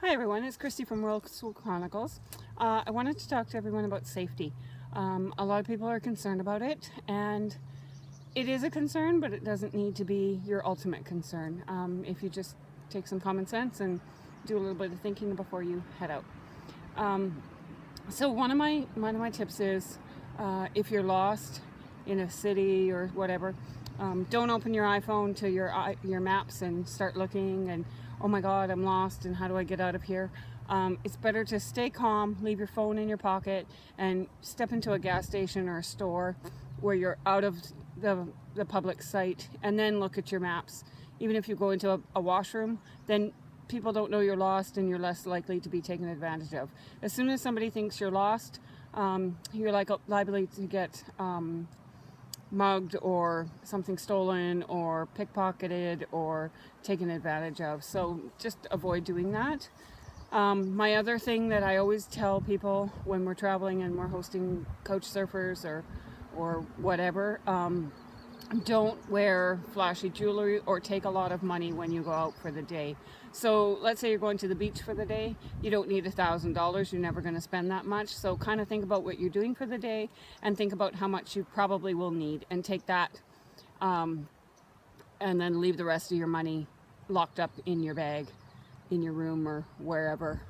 Hi everyone, it's Christy from Worldschool Chronicles. I wanted to talk to everyone about safety. A lot of people are concerned about it, and it is a concern, but it doesn't need to be your ultimate concern. If you just take some common sense and do a little bit of thinking before you head out. So one of my tips is, if you're lost in a city or whatever, don't open your iPhone to your maps and start looking and, oh my God, I'm lost and how do I get out of here? It's better to stay calm, leave your phone in your pocket, and step into a gas station or a store where you're out of the public sight, and then look at your maps. Even if you go into a washroom, then people don't know you're lost and you're less likely to be taken advantage of. As soon as somebody thinks you're lost, you're liable to get mugged or something stolen or pickpocketed or taken advantage of. So just avoid doing that. My other thing that I always tell people when we're traveling and we're hosting couch surfers or whatever, don't wear flashy jewelry or take a lot of money when you go out for the day. So let's say you're going to the beach for the day. You don't need $1,000. You're never going to spend that much. So kind of think about what you're doing for the day and think about how much you probably will need and take that, and then leave the rest of your money locked up in your bag, in your room or wherever.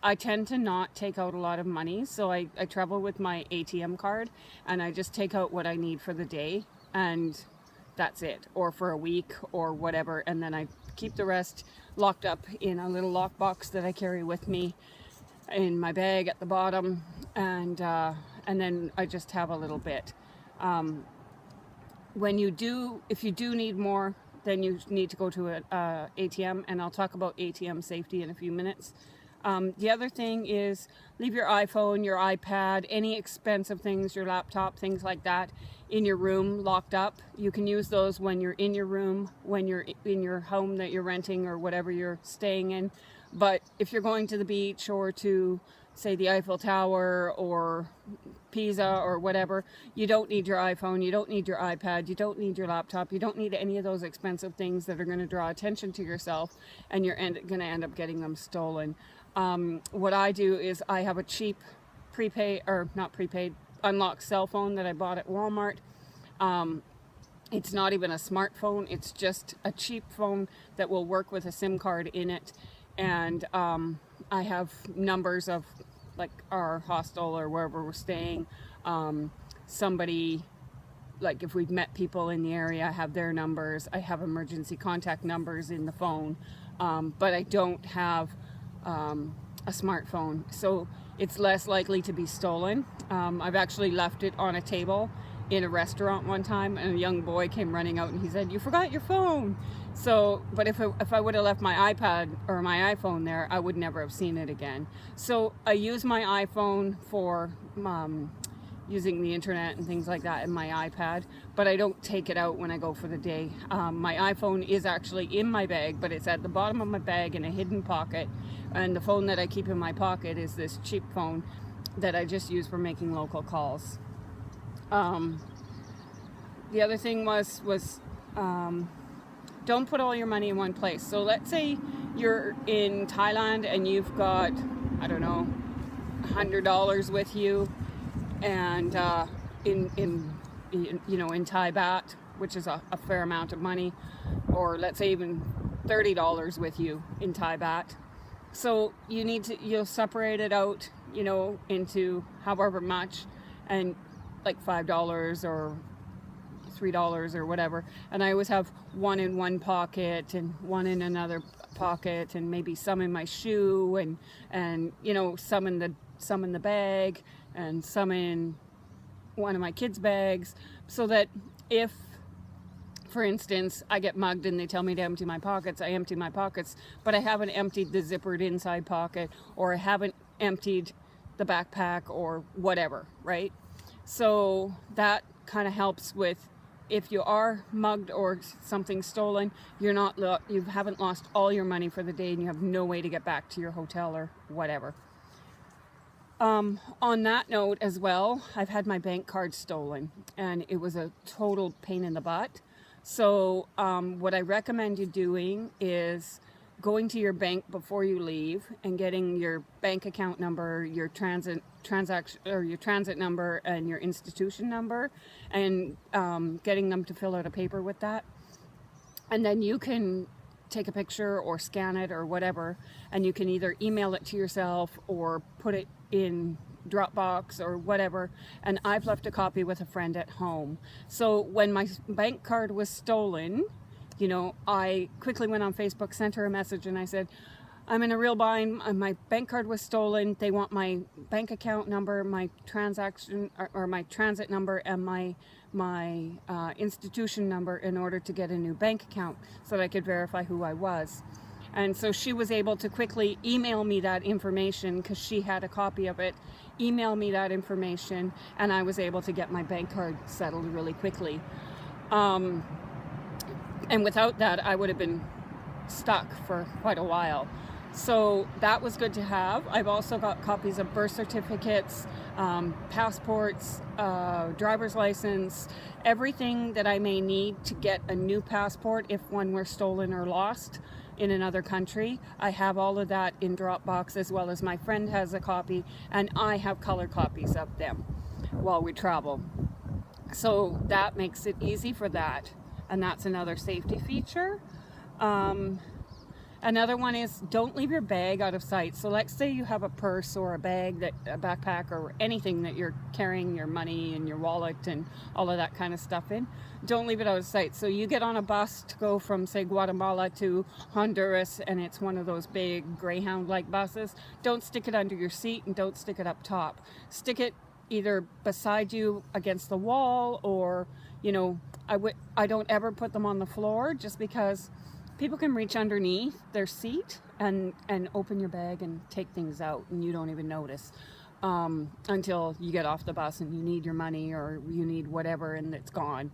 I tend to not take out a lot of money, so I travel with my ATM card and I just take out what I need for the day and that's it, or for a week or whatever, and then I keep the rest locked up in a little lockbox that I carry with me in my bag at the bottom, and then I just have a little bit. If you do need more, then you need to go to an ATM, and I'll talk about ATM safety in a few minutes. The other thing is, leave your iPhone, your iPad, any expensive things, your laptop, things like that, in your room locked up. You can use those when you're in your room, when you're in your home that you're renting or whatever you're staying in. But if you're going to the beach or to, say, the Eiffel Tower or Pisa or whatever, you don't need your iPhone, you don't need your iPad, you don't need your laptop, you don't need any of those expensive things that are going to draw attention to yourself, and you're going to end up getting them stolen. What I do is I have a cheap unlocked cell phone that I bought at Walmart. It's not even a smartphone, it's just a cheap phone that will work with a SIM card in it. And I have numbers of, like, our hostel or wherever we're staying. Somebody, like if we've met people in the area, I have their numbers. I have emergency contact numbers in the phone, but I don't have a smartphone, so it's less likely to be stolen. I've actually left it on a table in a restaurant one time, and a young boy came running out and he said, "You forgot your phone." So, but if I would have left my iPad or my iPhone there, I would never have seen it again. So I use my iPhone for using the internet and things like that, and my iPad, but I don't take it out when I go for the day. My iPhone is actually in my bag, but it's at the bottom of my bag in a hidden pocket, and the phone that I keep in my pocket is this cheap phone that I just use for making local calls. The other thing was don't put all your money in one place. So let's say you're in Thailand and you've got, I don't know, $100 with you, and in Thai baht, which is a fair amount of money, or let's say even $30 with you in Thai baht. So you'll separate it out, into however much, and like $5 or $3 or whatever. And I always have one in one pocket and one in another pocket, and maybe some in my shoe, and some in the bag, and some in one of my kids' bags, so that if, for instance, I get mugged and they tell me to empty my pockets, I empty my pockets, but I haven't emptied the zippered inside pocket, or I haven't emptied the backpack or whatever, right? So that kind of helps with, if you are mugged or something stolen, you haven't lost all your money for the day and you have no way to get back to your hotel or whatever. On that note as well, I've had my bank card stolen, and it was a total pain in the butt. So what I recommend you doing is going to your bank before you leave and getting your bank account number, your transaction or your transit number and your institution number, and getting them to fill out a paper with that. And then you can take a picture or scan it or whatever, and you can either email it to yourself or put it in Dropbox or whatever. And I've left a copy with a friend at home. So when my bank card was stolen, I quickly went on Facebook, sent her a message, and I said, I'm in a real bind. My bank card was stolen. They want my bank account number, my transaction or my transit number, and my institution number in order to get a new bank account so that I could verify who I was. And so she was able to quickly email me that information because she had a copy of it, email me that information, and I was able to get my bank card settled really quickly. And without that, I would have been stuck for quite a while. So that was good to have. I've also got copies of birth certificates, passports, driver's license, everything that I may need to get a new passport if one were stolen or lost in another country. I have all of that in Dropbox, as well as my friend has a copy, and I have color copies of them while we travel. So that makes it easy for that. And that's another safety feature. Another one is don't leave your bag out of sight. So let's say you have a purse or a bag, a backpack or anything that you're carrying your money and your wallet and all of that kind of stuff in. Don't leave it out of sight. So you get on a bus to go from, say, Guatemala to Honduras, and it's one of those big Greyhound-like buses. Don't stick it under your seat and don't stick it up top. Stick it either beside you against the wall, or I don't ever put them on the floor, just because people can reach underneath their seat and open your bag and take things out, and you don't even notice until you get off the bus and you need your money or you need whatever and it's gone.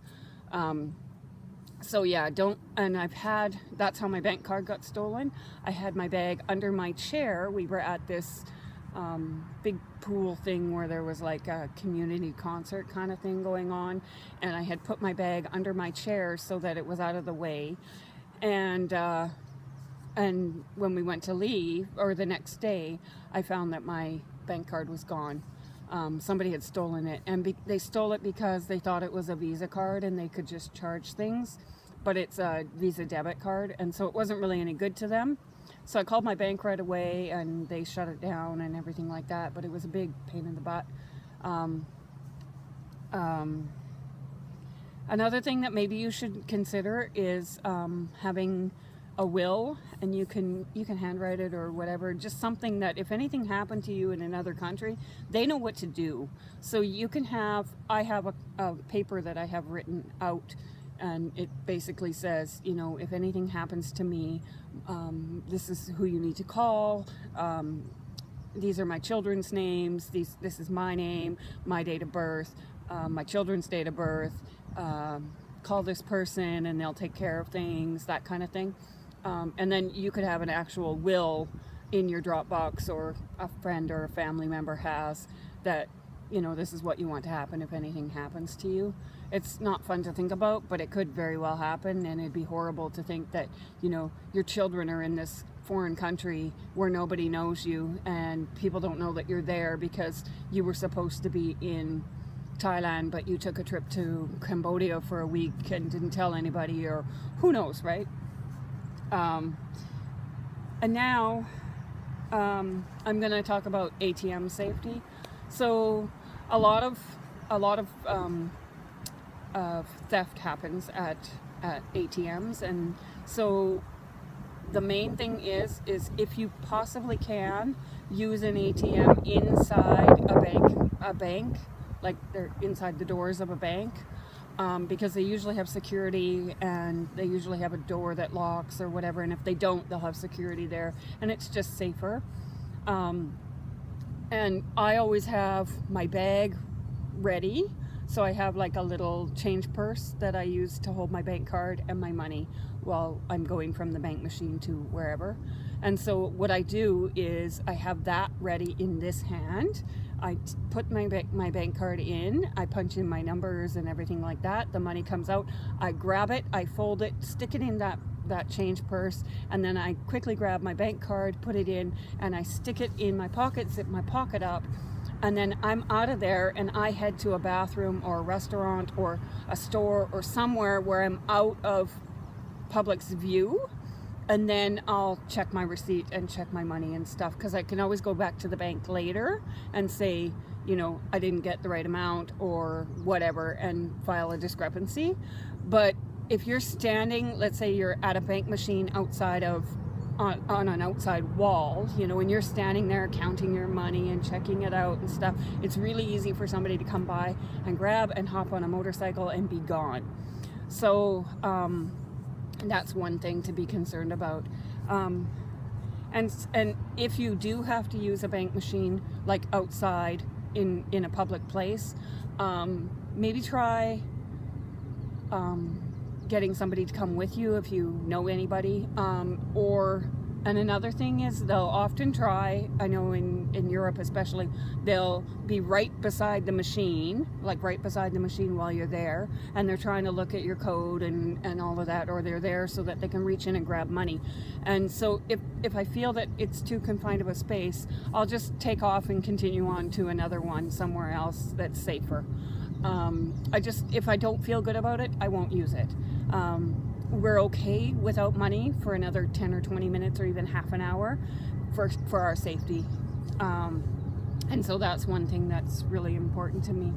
So yeah, that's how my bank card got stolen. I had my bag under my chair. We were at this big pool thing where there was like a community concert kind of thing going on, and I had put my bag under my chair so that it was out of the way. And when we went to leave, or the next day, I found that my bank card was gone. Somebody had stolen it, and they stole it because they thought it was a Visa card and they could just charge things, but it's a Visa debit card, and so it wasn't really any good to them. So I called my bank right away, and they shut it down and everything like that, but it was a big pain in the butt. Another thing that maybe you should consider is having a will, and you can handwrite it or whatever, just something that if anything happened to you in another country, they know what to do. So you can I have a paper that I have written out, and it basically says, if anything happens to me, this is who you need to call. These are my children's names. This is my name, my date of birth, my children's date of birth. Call this person and they'll take care of things, that kind of thing. And then you could have an actual will in your Dropbox, or a friend or a family member has, that this is what you want to happen if anything happens to you. It's not fun to think about, but it could very well happen, and it'd be horrible to think that your children are in this foreign country where nobody knows you, and people don't know that you're there because you were supposed to be in Thailand, but you took a trip to Cambodia for a week and didn't tell anybody, or who knows, right? And now I'm going to talk about ATM safety. So a lot of theft happens at ATMs, and so the main thing is if you possibly can, use an ATM inside a bank, like they're inside the doors of a bank, because they usually have security, and they usually have a door that locks or whatever, and if they don't, they'll have security there, and it's just safer. And I always have my bag ready, so I have like a little change purse that I use to hold my bank card and my money while I'm going from the bank machine to wherever. And so what I do is I have that ready in this hand. I put my bank card in, I punch in my numbers and everything like that. The money comes out, I grab it, I fold it, stick it in that that change purse, and then I quickly grab my bank card, put it in, and I stick it in my pocket, zip my pocket up, and then I'm out of there, and I head to a bathroom or a restaurant or a store or somewhere where I'm out of public's view, and then I'll check my receipt and check my money and stuff, because I can always go back to the bank later and say, you know, I didn't get the right amount or whatever, and file a discrepancy. But if you're standing, let's say you're at a bank machine outside of on an outside wall, you know, and you're standing there counting your money and checking it out and stuff, it's really easy for somebody to come by and grab and hop on a motorcycle and be gone. So that's one thing to be concerned about. And if you do have to use a bank machine, like outside in a public place, maybe try getting somebody to come with you if you know anybody. And another thing is, they'll often try, I know in Europe especially, they'll be right beside the machine, like right beside the machine while you're there, and they're trying to look at your code and all of that, or they're there so that they can reach in and grab money. And so if I feel that it's too confined of a space, I'll just take off and continue on to another one somewhere else that's safer. If I don't feel good about it, I won't use it. We're okay without money for another 10 or 20 minutes or even half an hour for our safety. And so that's one thing that's really important to me.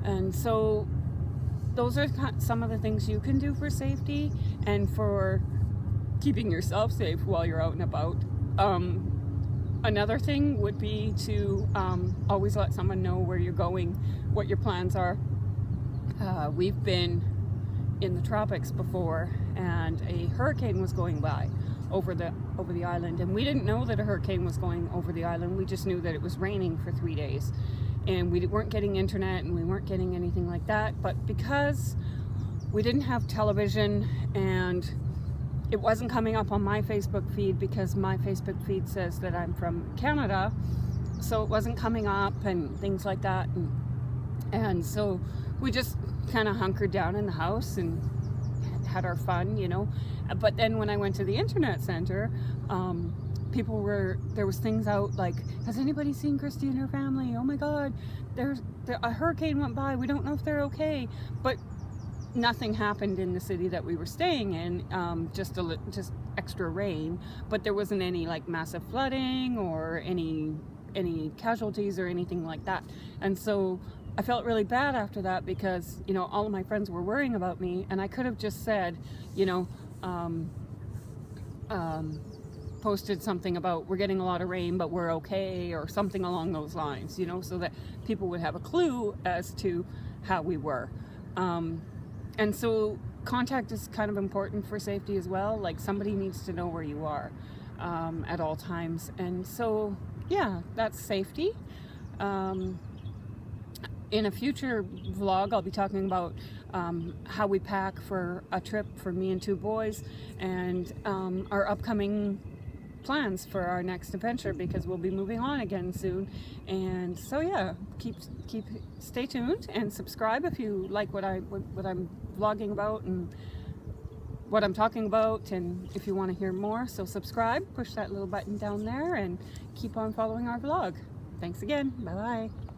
And so those are some of the things you can do for safety and for keeping yourself safe while you're out and about. Another thing would be to always let someone know where you're going, what your plans are. We've been in the tropics before, and a hurricane was going by over the island, and we didn't know that a hurricane was going over the island. We just knew that it was raining for 3 days, and we weren't getting internet and we weren't getting anything like that. But because we didn't have television, and it wasn't coming up on my Facebook feed, because my Facebook feed says that I'm from Canada, so it wasn't coming up and things like that, and so we just kind of hunkered down in the house and had our fun, you know. But then when I went to the internet center, there was things out like, has anybody seen Christy and her family? Oh my God, a hurricane went by, we don't know if they're okay. But nothing happened in the city that we were staying in, just extra rain, but there wasn't any like massive flooding or any casualties or anything like that. And so I felt really bad after that, because, you know, all of my friends were worrying about me, and I could have just said, you know, posted something about we're getting a lot of rain but we're okay, or something along those lines, you know, so that people would have a clue as to how we were. And so contact is kind of important for safety as well. Like, somebody needs to know where you are at all times. And so, yeah, that's safety. In a future vlog, I'll be talking about how we pack for a trip for me and 2 boys, and our upcoming plans for our next adventure, because we'll be moving on again soon. And so yeah, stay tuned and subscribe if you like what I'm vlogging about and what I'm talking about, and if you want to hear more. So subscribe, push that little button down there, and keep on following our vlog. Thanks again. Bye bye.